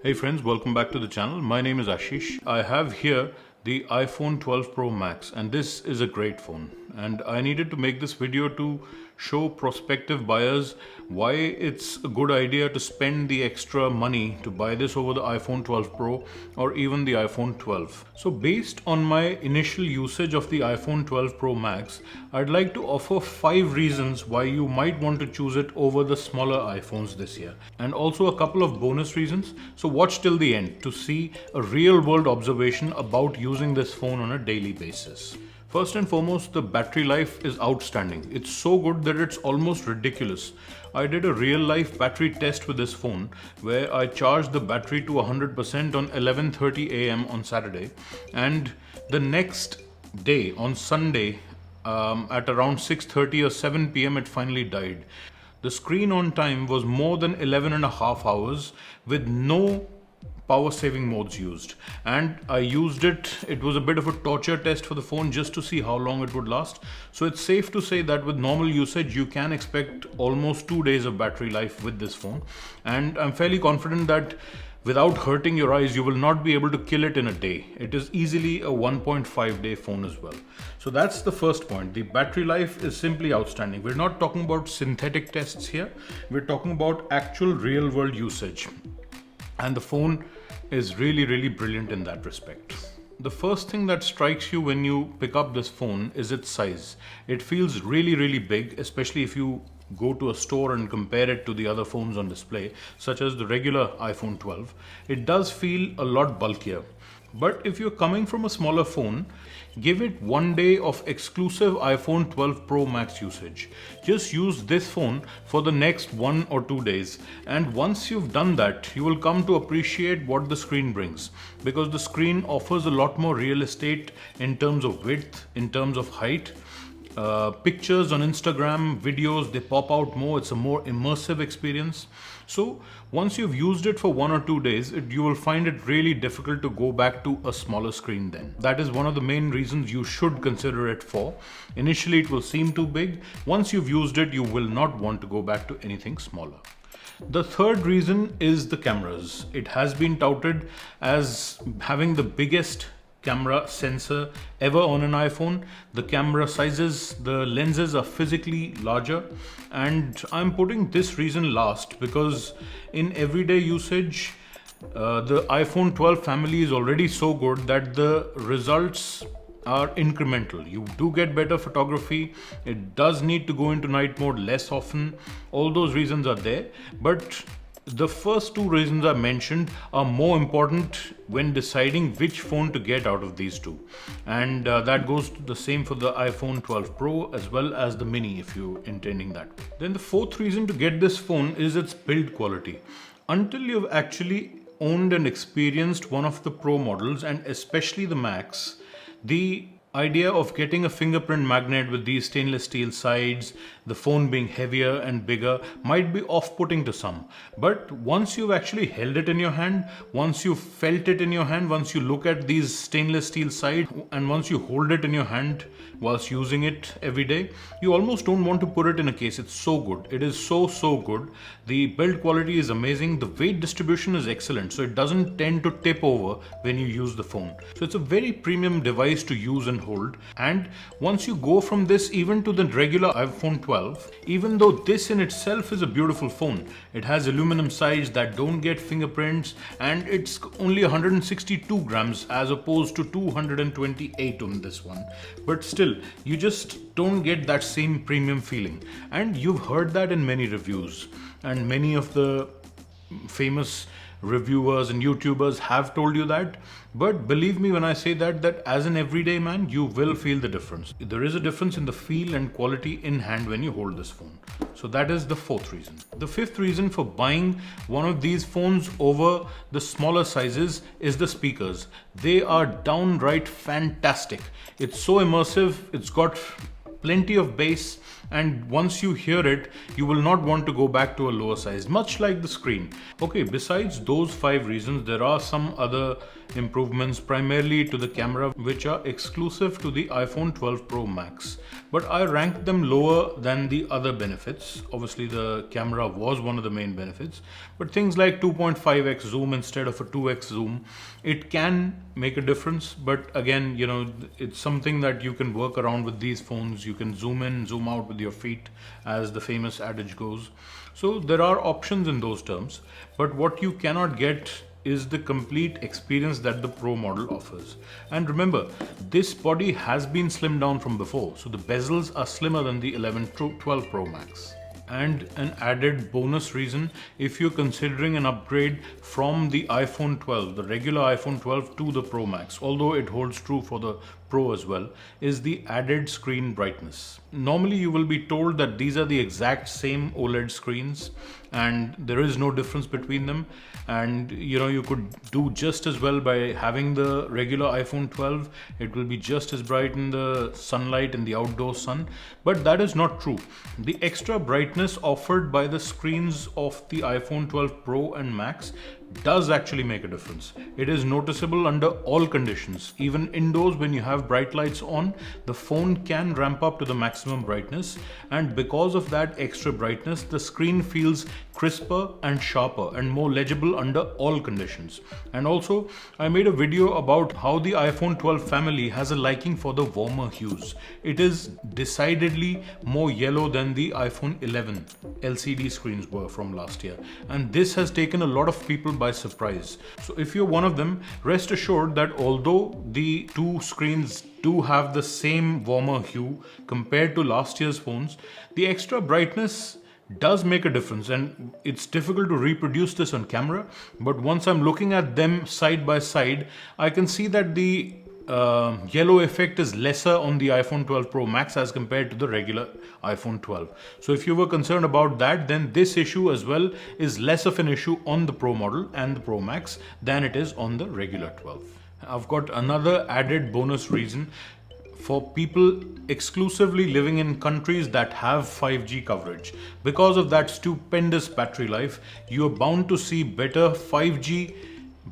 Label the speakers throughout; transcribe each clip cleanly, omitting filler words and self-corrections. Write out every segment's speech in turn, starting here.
Speaker 1: Hey friends, welcome back to the channel. My name is Ashish. I have here the iPhone 12 Pro Max and this is a great phone. And I needed to make this video to show prospective buyers why it's a good idea to spend the extra money to buy this over the iPhone 12 Pro or even the iPhone 12. So based on my initial usage of the iPhone 12 Pro Max, I'd like to offer 5 reasons why you might want to choose it over the smaller iPhones this year. And also a couple of bonus reasons. So watch till the end to see a real world observation about using this phone on a daily basis. First and foremost, the battery life is outstanding. It's so good that it's almost ridiculous. I did a real life battery test with this phone where I charged the battery to 100% on 11:30 a.m. on Saturday, and the next day on Sunday at around 6:30 or 7 p.m. it finally died. The screen on time was more than 11 and a half hours with no power saving modes used, and I used it was a bit of a torture test for the phone just to see how long it would last. So it's safe to say that with normal usage you can expect almost 2 days of battery life with this phone, and I'm fairly confident that without hurting your eyes you will not be able to kill it in a day. It is easily a 1.5 day phone as well. So that's the first point. The battery life is simply outstanding. We're not talking about synthetic tests here, we're talking about actual real world usage, and the phone is really brilliant in that respect. The first thing that strikes you when you pick up this phone is its size. It feels really big, especially if you go to a store and compare it to the other phones on display, such as the regular iPhone 12. It does feel a lot bulkier. But if you're coming from a smaller phone, give it 1 day of exclusive iPhone 12 Pro Max usage. Just use this phone for the next 1 or 2 days, and once you've done that, you will come to appreciate what the screen brings, because the screen offers a lot more real estate in terms of width, in terms of height. Pictures on Instagram, videos, they pop out more. It's a more immersive experience. So once you've used it for 1 or 2 days, you will find it really difficult to go back to a smaller screen then. That is one of the main reasons you should consider it for. Initially it will seem too big. Once you've used it, you will not want to go back to anything smaller. The third reason is the cameras. It has been touted as having the biggest camera sensor ever on an iPhone. The camera sizes, the lenses are physically larger, and I'm putting this reason last because in everyday usage the iPhone 12 family is already so good that the results are incremental. You do get better photography. It does need to go into night mode less often. All those reasons are there, but the first 2 reasons I mentioned are more important when deciding which phone to get out of these 2. And that goes the same for the iPhone 12 Pro as well as the Mini if you're intending that. Then the fourth reason to get this phone is its build quality. Until you've actually owned and experienced one of the Pro models, and especially the Max, the idea of getting a fingerprint magnet with these stainless steel sides, the phone being heavier and bigger, might be off-putting to some. But once you've actually held it in your hand, once you've felt it in your hand, once you look at these stainless steel sides, and once you hold it in your hand whilst using it every day, you almost don't want to put it in a case. It's so good. It is so good. The build quality is amazing. The weight distribution is excellent, so it doesn't tend to tip over when you use the phone. So it's a very premium device to use and hold. And once you go from this even to the regular iPhone 12, even though this in itself is a beautiful phone, it has aluminum sides that don't get fingerprints, and it's only 162 grams as opposed to 228 on this one. But still, you just don't get that same premium feeling, and you've heard that in many reviews, and many of the famous reviewers and YouTubers have told you that. But believe me when I say that as an everyday man, you will feel the difference. There is a difference in the feel and quality in hand when you hold this phone. So that is the fourth reason. The fifth reason for buying one of these phones over the smaller sizes is the speakers. They are downright fantastic. It's so immersive. It's got plenty of bass, and once you hear it, you will not want to go back to a lower size, much like the screen. Okay, besides those 5 reasons, there are some other improvements, primarily to the camera, which are exclusive to the iPhone 12 Pro Max. But I ranked them lower than the other benefits. Obviously, the camera was one of the main benefits, but things like 2.5x zoom instead of a 2x zoom, it can make a difference. But again, it's something that you can work around with these phones. You can zoom in, zoom out with your feet, as the famous adage goes. So there are options in those terms, but what you cannot get is the complete experience that the Pro model offers. And remember, this body has been slimmed down from before, so the bezels are slimmer than the 11 to 12 Pro Max. And an added bonus reason, if you're considering an upgrade from the iPhone 12, the regular iPhone 12 to the Pro Max, although it holds true for the Pro as well, is the added screen brightness. Normally you will be told that these are the exact same OLED screens and there is no difference between them, and you could do just as well by having the regular iPhone 12. It will be just as bright in the sunlight, in the outdoor sun, but that is not true. The extra brightness offered by the screens of the iPhone 12 Pro and Max does actually make a difference. It is noticeable under all conditions. Even indoors, when you have bright lights on, the phone can ramp up to the maximum brightness, and because of that extra brightness, the screen feels crisper and sharper and more legible under all conditions. And also, I made a video about how the iPhone 12 family has a liking for the warmer hues. It is decidedly more yellow than the iPhone 11 LCD screens were from last year, and this has taken a lot of people by surprise. So if you're one of them, rest assured that although the two screens do have the same warmer hue compared to last year's phones, the extra brightness does make a difference, and it's difficult to reproduce this on camera, but once I'm looking at them side by side, I can see that the yellow effect is lesser on the iPhone 12 Pro Max as compared to the regular iPhone 12. So if you were concerned about that, then this issue as well is less of an issue on the Pro model and the Pro Max than it is on the regular 12. I've got another added bonus reason. For people exclusively living in countries that have 5G coverage, because of that stupendous battery life, you are bound to see better 5G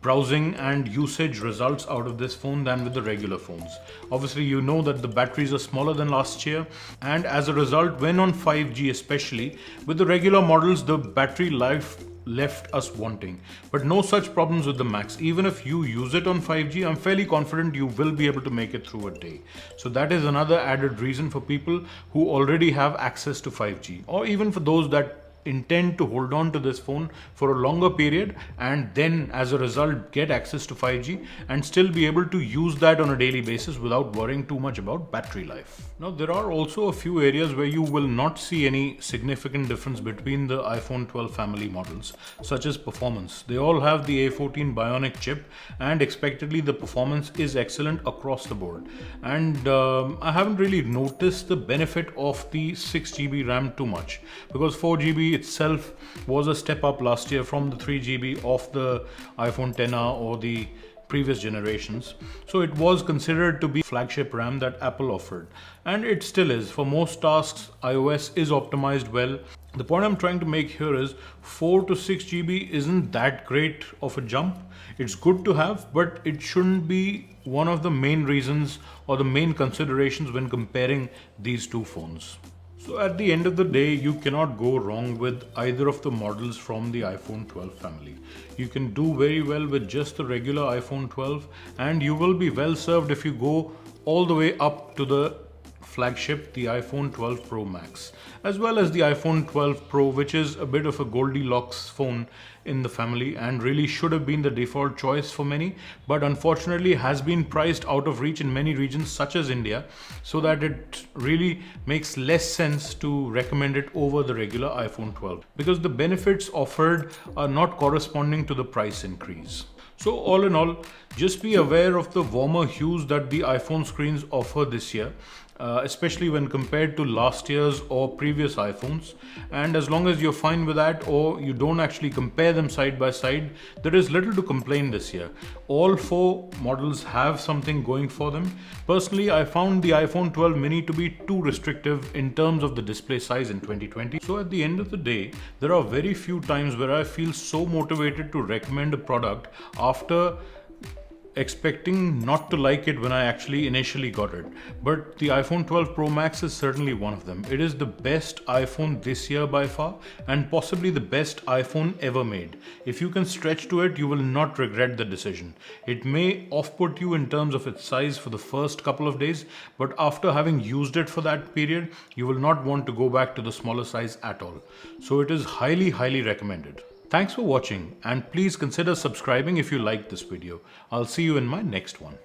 Speaker 1: browsing and usage results out of this phone than with the regular phones. Obviously, you know that the batteries are smaller than last year, and as a result, when on 5G especially, with the regular models, the battery life left us wanting. But no such problems with the Max. Even if you use it on 5G, I'm fairly confident you will be able to make it through a day. So that is another added reason for people who already have access to 5G, or even for those that intend to hold on to this phone for a longer period and then as a result get access to 5G and still be able to use that on a daily basis without worrying too much about battery life. Now, there are also a few areas where you will not see any significant difference between the iPhone 12 family models, such as performance. They all have the A14 Bionic chip, and expectedly the performance is excellent across the board. And I haven't really noticed the benefit of the 6GB RAM too much, because 4GB itself was a step up last year from the 3GB of the iPhone XR or the previous generations. So it was considered to be flagship RAM that Apple offered, and it still is. For most tasks, iOS is optimized well. The point I'm trying to make here is 4 to 6GB isn't that great of a jump. It's good to have, but it shouldn't be one of the main reasons or the main considerations when comparing these two phones. So at the end of the day, you cannot go wrong with either of the models from the iPhone 12 family. You can do very well with just the regular iPhone 12, and you will be well served if you go all the way up to the flagship, the iPhone 12 Pro Max, as well as the iPhone 12 Pro, which is a bit of a Goldilocks phone in the family and really should have been the default choice for many, but unfortunately has been priced out of reach in many regions such as India, so that it really makes less sense to recommend it over the regular iPhone 12 because the benefits offered are not corresponding to the price increase. So all in all, just be aware of the warmer hues that the iPhone screens offer this year, especially when compared to last year's or previous iPhones. And as long as you're fine with that, or you don't actually compare them side by side, there is little to complain this year. All four models have something going for them. Personally, I found the iPhone 12 mini to be too restrictive in terms of the display size in 2020. So at the end of the day, there are very few times where I feel so motivated to recommend a product after expecting not to like it when I actually initially got it. But the iPhone 12 Pro Max is certainly one of them. It is the best iPhone this year by far, and possibly the best iPhone ever made. If you can stretch to it, you will not regret the decision. It may off-put you in terms of its size for the first couple of days, but after having used it for that period, you will not want to go back to the smaller size at all. So it is highly, highly recommended. Thanks for watching, and please consider subscribing if you liked this video. I'll see you in my next one.